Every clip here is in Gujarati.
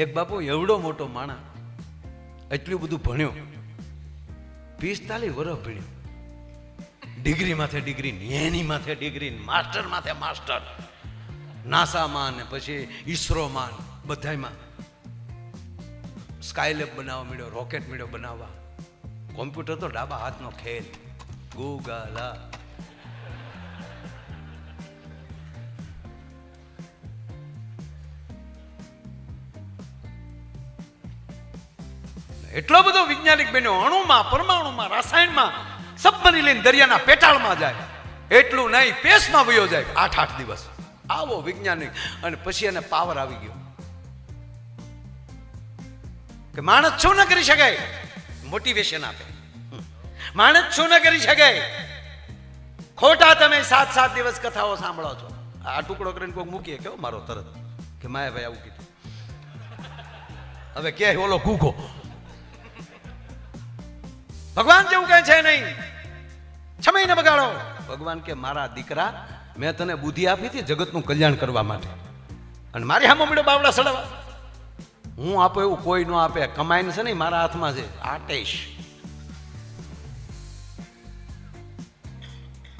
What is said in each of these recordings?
એક બાપુ એવડો મોટો માણસ, એટલું બધું ભણ્યો, 45 વર્ષ ભણ્યો, ડિગ્રી માથે ડિગ્રી, એની માથે ડિગ્રી, માસ્ટર માથે માસ્ટર, નાસામાં ને પછી ઈસરોમાં બધામાં સ્કાયલેબ બનાવવા મળ્યો, રોકેટ મળ્યો બનાવવા. કોમ્પ્યુટર તો ડાબા હાથનો ખેલ. ગૂગલ એટલો બધો વૈજ્ઞાનિક બન્યો, અણુમાં, પરમાણુમાં, રસાયણમાં, સબમરી લઈને દરિયાના પેટાળમાં જાય. એટલું નહીં, પેસમાં વયો જાય 8 દિવસ. આવો વૈજ્ઞાનિક. અને પછી એને પાવર આવી ગયો કે માણસ શું ન કરી શકાય, મોટિવેશન આપે. માણસ શું ન કરી શકાય, ખોટા તમે 7 દિવસ કથાઓ સાંભળો છો. આ ટુકડો કરીને કોઈ મૂકીએ કેવો મારો તરત કે માયા ભાઈ આવું કીધું, હવે કે ઓલો કૂકો. ભગવાન જેવું કઈ છે નહીં, સમય ન બગાડો. ભગવાન કે મારા દીકરા, મેં તને બુદ્ધિ આપી હતી જગતનું કલ્યાણ કરવા માટે, અને મારી સામે મળ્યો બાવડા સડાવા. હું આપો એવું કોઈ ન આપે, કમાઈને છે ને મારા હાથમાં છે. આટેશ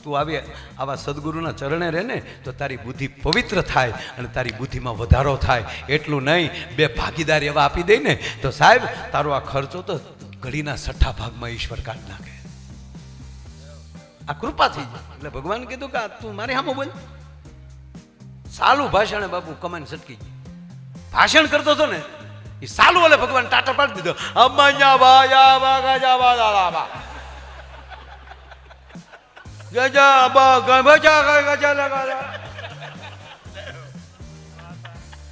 તું આવી આવા સદગુરુના ચરણે રહે ને તો તારી બુદ્ધિ પવિત્ર થાય અને તારી બુદ્ધિમાં વધારો થાય. એટલું નહીં, 2 ભાગીદાર એવા આપી દે ને તો સાહેબ તારો આ ખર્ચો તો ઘડીના 6 ભાગમાં ઈશ્વર કાઢી નાખે. આ કૃપા થઈ જાય. એટલે ભગવાન કીધું કે તું મારી સામે બોલ. સાલું ભાષણ બાપુ કમાઈને સટકી ગઈ. ભાષણ કરતો હતો ને એ સાલું, એટલે ભગવાન ટાટા પાડી દીધો.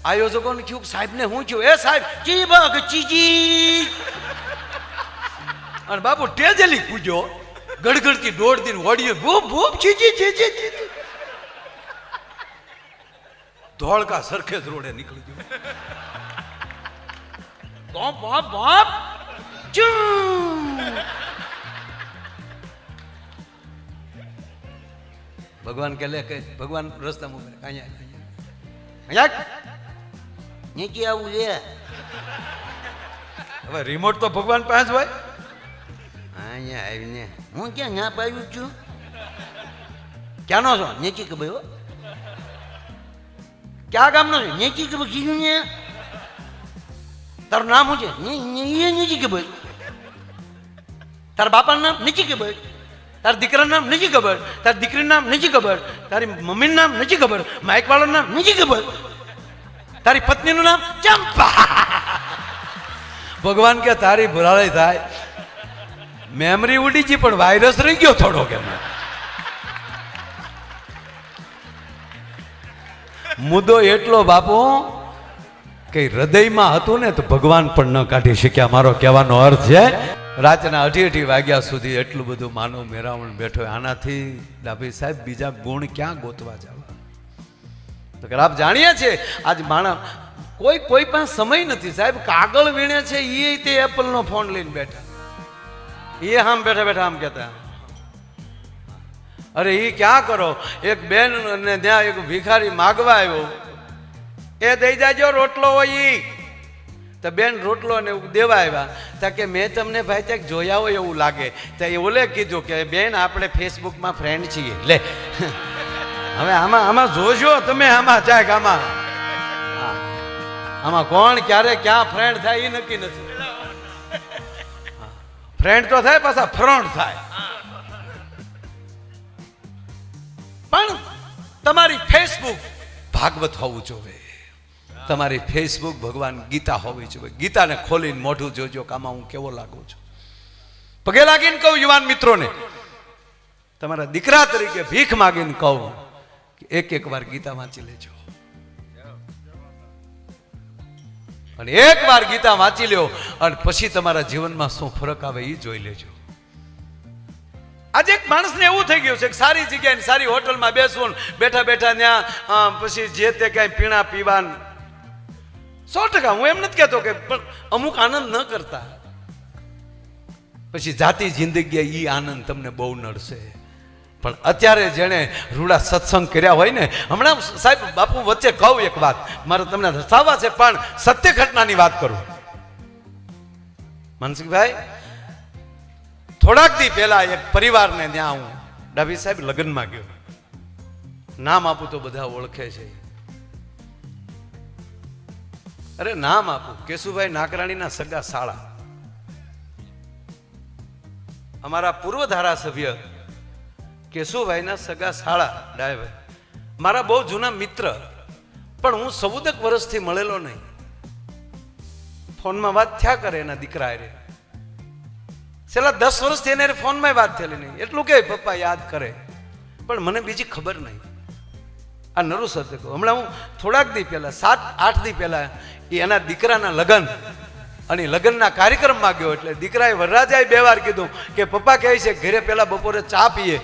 આયોજકો ને થયું સાહેબ ને હું થયું, એ સાહેબ ચી બગ ચીજી. અને બાપુ ટેજલી પૂજો, ગડગડતી દોડતી વળીએ ભૂપ ભૂપ ચીજી ચીજી ચીજી. ધોળકા સરખેજ રોડે નીકળી ગયો. બોપ બોપ બોપ ભગવાન કે લે કે ભગવાન રસ્તામાં ઉભા અહીંયા નીચે આવું લે. હવે રિમોટ તો ભગવાન પાસે હોય. અહીંયા આવીને હું ક્યાં ના પાડ્યું છું, ક્યાંનો છો નીચે કે ભાઈ, ક્યાં ગામનો છે નીચે કે ભાઈ, કીધું ને તારું નામ શું છે નીચે કે ભાઈ, તારા બાપાનું નામ નીચે કે ભાઈ, તારા દીકરાનું નામ નથી ખબર, તારી દીકરીનું નામ નથી ખબર, તારી મમ્મીનું નામ નથી ખબર, માઇક વાળાનું નામ નથી ખબર, તારી પત્નીનું નામ ચંપા. ભગવાન કે તારી ભરાળી થાય, મેમરી ઉડી ગઈ પણ વાયરસ રહી ગયો થોડો. કે મુદ્દો એટલો બાપુ કે હૃદયમાં હતું ને તો ભગવાન પણ ન કાઢી શક્યા. મારો કહેવાનો અર્થ છે રાતના 8 વાગ્યા સુધી એટલું બધું માનવ મેરાવણ બેઠો. આનાથી ડાભી સાહેબ બીજા ગુણ ક્યાં ગોતવા જવા? તો કે આપ જાણીએ છીએ આજ માણસ કોઈ પણ સમય નથી સાહેબ. કાગળ વીણે છે એ તે એપલનો ફોન લઈને બેઠા, એ આમ બેઠા બેઠા આમ કહેતા, અરે એ ક્યાં કરો. એક બેન ને ત્યાં એક ભિખારી માગવા આવ્યો, એ દઈ જાજો રોટલો હોય ઈ. તો બેન રોટલો ને દેવા આવ્યા. તા કે મેં તમને ભાઈ ત્યાં જોયા હોય એવું લાગે. તો એ ઓલે કીધું કે બેન આપણે ફેસબુકમાં ફ્રેન્ડ છીએ. લે હવે આમાં જોજો તમે, આમાં ચાક આમાં કોણ ક્યારે ક્યાં ફ્રેન્ડ થાય એ નક્કી નથી. ફ્રેન્ડ તો થાય પાછા ફ્રન્ટ થાય. પણ તમારી ફેસબુક ભાગવત હોવું જોઈએ, તમારી ફેસબુક ભગવાન ગીતા હોવી જોઈએ. ગીતાને ખોલીને મોઢું જોજો કે આમાં હું કેવો લાગુ છું. પગે લાગીને કહું યુવાન મિત્રોને, તમારા દીકરા તરીકે ભીખ માગીને કહું કે એક વાર ગીતા વાંચી લેજો. અને એક વાર ગીતા વાંચી લ્યો અને પછી તમારા જીવનમાં શું ફરક આવે એ જોઈ લેજો. આજે એક માણસને એવું થઈ ગયું છે કે સારી જગ્યાએ સારી હોટલમાં બેસવું, બેઠા બેઠા ત્યાં પછી જે તે કઈ પીણા પીવાન 100%. હું એમ નથી કહેતો કે પણ અમુક આનંદ ન કરતા, પછી જાતી જિંદગી એ આનંદ તમને બહુ નડશે. પણ અત્યારે જેણે રૂડા સત્સંગ કર્યા હોય ને, હમણાં સાહેબ બાપુ વચ્ચે કહું એક વાત, મારે તમને દર્શાવવા છે પણ સત્ય ઘટનાની વાત કરું. માનસિકભાઈ, થોડાક દી પહેલા એક પરિવારને ત્યાં હું ડાભી સાહેબ લગ્નમાં ગયો. નામ આપું તો બધા ઓળખે છે. અરે નામ આપું, કેશુભાઈ નાકરાણીના સગા સાળા, અમારા પૂર્વ ધારાસભ્ય કેશુભાઈના સગા સાળા ડાયભાઈ, મારા બહુ જૂના મિત્ર, પણ હું 14 વર્ષથી મળેલો નહીં. ફોનમાં વાત થયા કરે એના દીકરા હારે. છેલ્લા 10 વર્ષથી એને ફોનમાં વાત થયેલી નહીં. એટલું કે પપ્પા યાદ કરે, પણ મને બીજી ખબર નહીં. આ નરું સત્ય કહું, હમણાં હું થોડાક દી પહેલા 7-8 દી પહેલા એના દીકરાના લગ્ન અને લગ્નના કાર્યક્રમમાં ગયો. એટલે દીકરાએ વરરાજાએ 2 વાર કીધું કે પપ્પા કહે છે ઘરે પહેલા બપોરે ચા પીએ,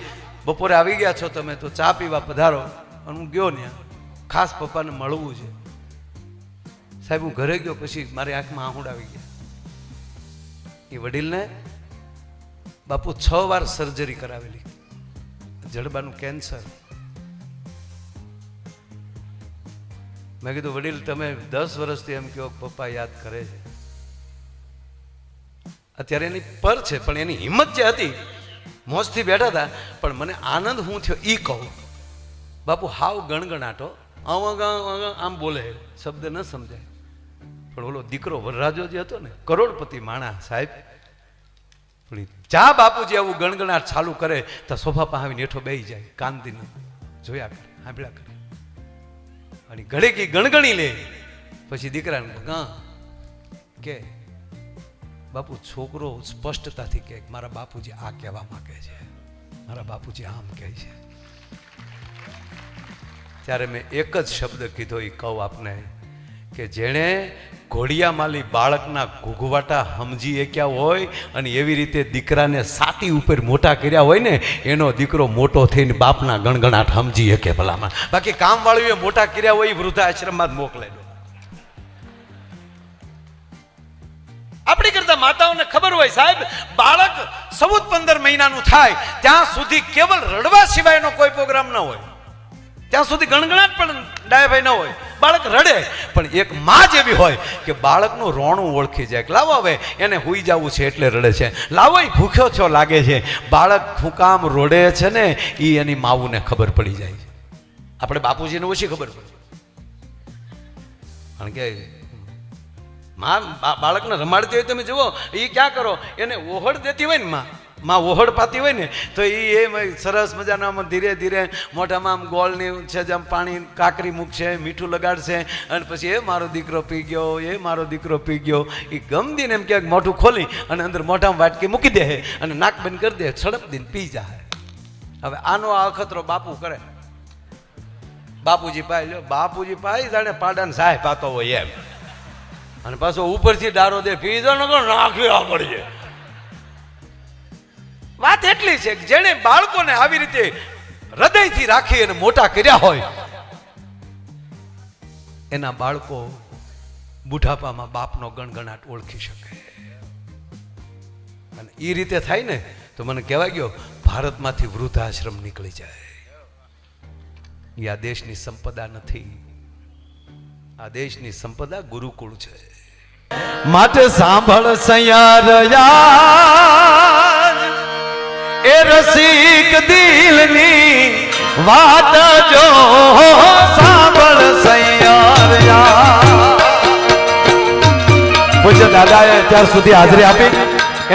બપોરે આવી ગયા છો તમે તો ચા પીવા પધારો. અને હું ગયો ને, ખાસ પપ્પાને મળવું છે. સાહેબ હું ઘરે ગયો પછી મારી આંખમાં આહુડ આવી ગયા. એ વડીલને બાપુ 6 વાર સર્જરી કરાવેલી, જડબાનું કેન્સર. મેં કીધું વડીલ તમે 10 વર્ષથી એમ કહો પપ્પા યાદ કરે છે. અત્યારે એની પર છે, પણ એની હિંમત જે હતી, મોજથી બેઠા હતા, પણ મને આનંદ હું થયો ઈ કહું. બાપુ હાવ ગણગણાટો, આમ બોલે, શબ્દ ન સમજાય. પણ ઓલો દીકરો વરરાજો જે હતો ને, કરોડપતિ માણા સાહેબ, ચા બાપુજી આવું ગણગણાટ ચાલુ કરે તો સોફા પાસે આવીને હેઠો બેસી જાય, કાંદીને જોયા કરે, સાંભળ્યા કરે. અને ઘડીક ગણગણી લે, પછી દીકરાને કે બાપુ છોકરો સ્પષ્ટતાથી કે મારા બાપુજી આ કહેવા માંગે છે, મારા બાપુજી આમ કહે છે. ત્યારે મેં એક જ શબ્દ કીધો, એ કહું આપને, કે જેણે ઘોડિયામાલી બાળકના ઘૂઘવાટા સમજી શક્યા હોય અને એવી રીતે દીકરાને સાતી ઉપર મોટા કર્યા હોય ને, એનો દીકરો મોટો થઈને બાપના ગણગણાટ સમજી શકે ભલામાં. બાકી કામવાળીએ મોટા કર્યા હોય એ વૃદ્ધાશ્રમમાં જ મોકલે. આપણી કરતા માતાઓને ખબર હોય સાહેબ, બાળક 14-15 મહિનાનું થાય ત્યાં સુધી કેવલ રડવા સિવાયનો કોઈ પ્રોગ્રામ ન હોય, ત્યાં સુધી ગણગણાટ પણ ડાયાભાઈ ન હોય. બાળક રડે પણ એક માં જેવી હોય કે બાળકનું રોણું ઓળખી જાય. લાવો હવે એને હુઈ જવું છે એટલે રડે છે, લાવો એ ભૂખ્યો છો લાગે છે. બાળક શું કામ રોડે છે ને એ એની માવુને ખબર પડી જાય છે. આપણે બાપુજીને ઓછી ખબર પડે, કારણ કે માં બાળકને રમાડતી હોય તમે જુઓ, એ ક્યાં કરો, એને ઓહડ દેતી હોય ને, માં ઓહડ પાતી હોય ને, તો એ સરસ મજાના ધીરે ધીરે મોઢામાં આમ ગોળની છે જેમ પાણી કાકરી મૂકશે, મીઠું લગાડશે, અને પછી એ મારો દીકરો પી ગયો, એ મારો દીકરો પી ગયો. એ ગમદીને એમ ક્યાંક મોઢું ખોલી અને અંદર મોઢામાં વાટકી મૂકી દે અને નાક બંધ કરી દે, સડપ દઈને પી જાય. હવે આનો આ અખતરો બાપુ કરે. બાપુજી પાય લ્યો, બાપુજી પાય જાણે પાડાને સાહેબ પાતો હોય એમ, અને પાછો ઉપરથી ડારો દે, પીઝો ન નાખી આગળ છે. વાત એટલી છે કે જેણે બાળકોને આવી રીતે હૃદયથી રાખી અને મોટા કર્યા હોય, એના બાળકો બુઢાપામાં બાપનો ગણગણાટ ઓળખી શકે. અને એ રીતે થાય ને તો મને કહેવાય ગયો ભારતમાંથી વૃદ્ધાશ્રમ નીકળી જાય. એ આ દેશની સંપદા નથી, આ દેશની સંપદા ગુરુકુળ છે. માટે સાંભળ સૈયાર એ રસિક દિલની વાત, જો સાંભળ સૈયાર. પૂજ્ય દાદાએ અત્યાર સુધી હાજરી આપી,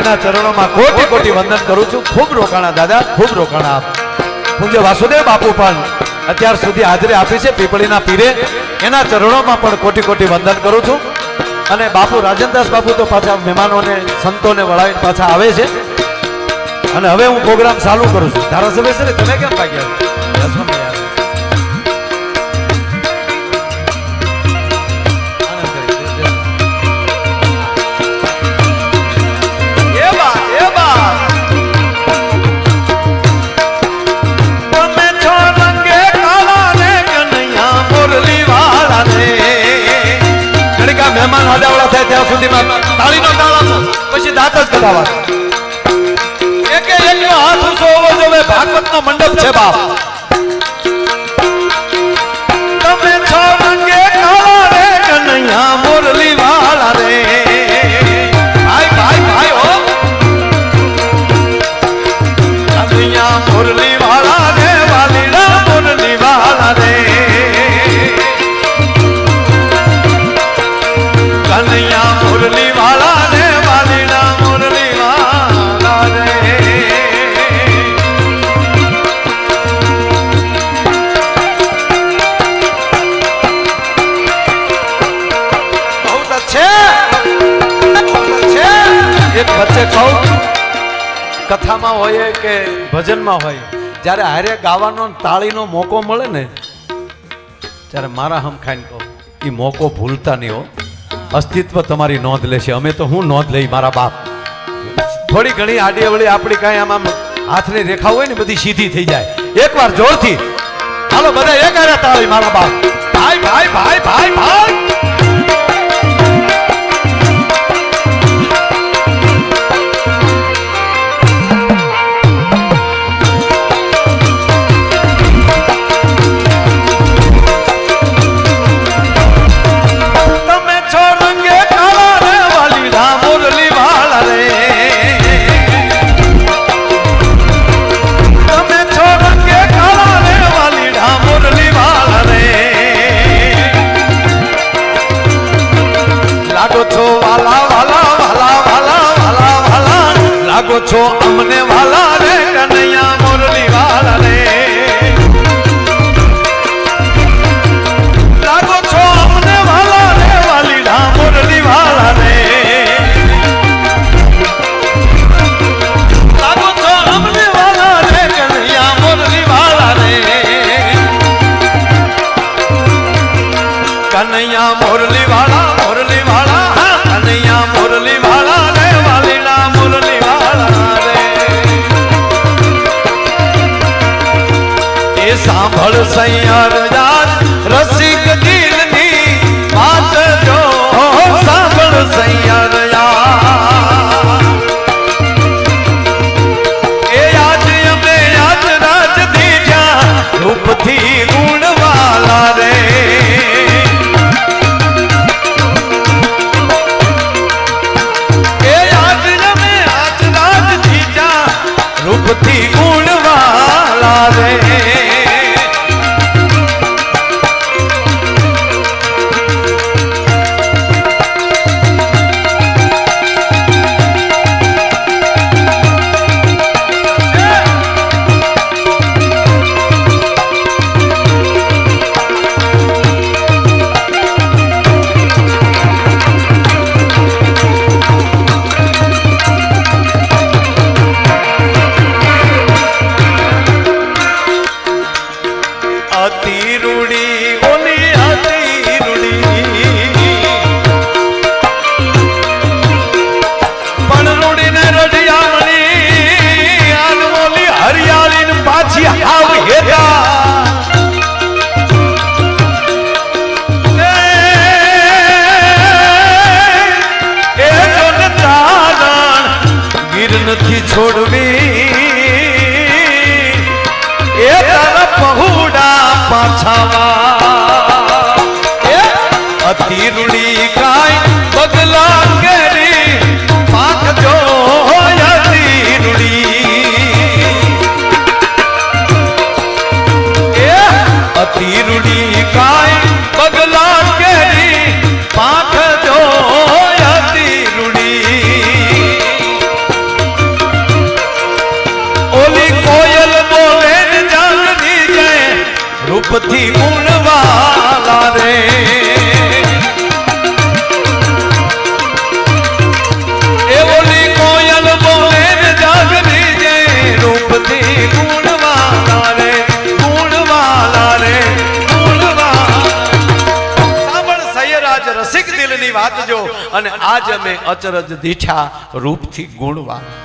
એના ચરણોમાં કોટી કોટી વંદન કરું છું. ખૂબ રોકાણા દાદા, ખૂબ રોકાણા. પૂજ્ય વાસુદેવ બાપુ પણ અત્યાર સુધી હાજરી આપી છે પીપળીના પીરે, એના ચરણોમાં પણ કોટી કોટી વંદન કરું છું. અને બાપુ રાજનદાસ બાપુ તો પાછા મહેમાનોને સંતોને વળાવીને પાછા આવે છે. અને હવે હું પ્રોગ્રામ ચાલુ કરું છું. ધારાસભ્ય છે ને, તમે કેમ ભાગ્યા? મહેમાન હડાવડા થાય ત્યાં સુધીમાં તાળીનો તાળ આપો, પછી દાંત જ કઢાવવા. એક હાથ ઊંચો હોવો જોઈએ, ભાગ ભાગવતનો મંડપ છે બાપ. તમે છો રંગે કાળા રે કનૈયા મુરલી વાળા રે. ભાઈ ભાઈ ભાઈ હો કનૈયા મુરલી વાળા રે વાલીડા મુરલી વાળા રે. કનૈયા મુરલી વાળા રે વાલીડા મુરલી વાળા રે. એક વચ્ચે કહું, કથામાં હોય કે ભજનમાં હોય, જ્યારે હારે ગાવાનો તાળીનો મોકો મળે ને ત્યારે મારા હમ ખાઈને કહું એ મોકો ભૂલતા નહીં હો. અસ્તિત્વ તમારી નોંધ લેશે. અમે તો હું નોંધ લઈ મારા બાપ. થોડી ઘણી આડી અવળી આપણી કાંઈ આમ હાથની રેખા હોય ને બધી સીધી થઈ જાય. એકવાર જોરથી હાલો બધા એક હારે તાળી મારા બાપ. ભાઈ ભાઈ ભાઈ ભાઈ ભાઈ. છો અમને વાલા રે કનૈયા મુરલી વાલા રે. લાગો છો અમને વાલા રે વાલીડા મુરલી વાલા રે. લાગો છો અમને વાલા રે કનૈયા મુરલી વાલા રે. કનૈયા મુરલી વાલા મુરલી વાલા કનૈયા મુરલી વાલા રે વાલીડા મુરલી સાંભળ સૈયર યાર રસિક દિલની વાત જો. સાંભળ સૈયર યાર એ યાદ અમે યાદ રાજ દીજા રૂપથી ગુણવાલા રે. એ યાદ અમે યાદ રાજ દીજા રૂપથી ગુણવાલા રે. નથી છોડવી એ તારા પહુડા પાછાવા. અતિ રૂડી કાય બગલા કેરી પાંખ જો અતિ રૂડી. અતિ રૂડી કાય બગલા કેરી પાંખ જો અતિ રૂડી. ઓલી કોયલ બોલે ને જાગની જય રૂપથી ગુણવાલા રે. એ ઓલી કોયલ બોલે ને જાગની જય રૂપથી ગુણવાલા રે. ગુણવાલા રે ગુણવાલા. સાંભળ સૈયરાજ રસિક દિલની વાત જો અને આજ અમે અચરજ દીઠા રૂપથી ગુણવાલા.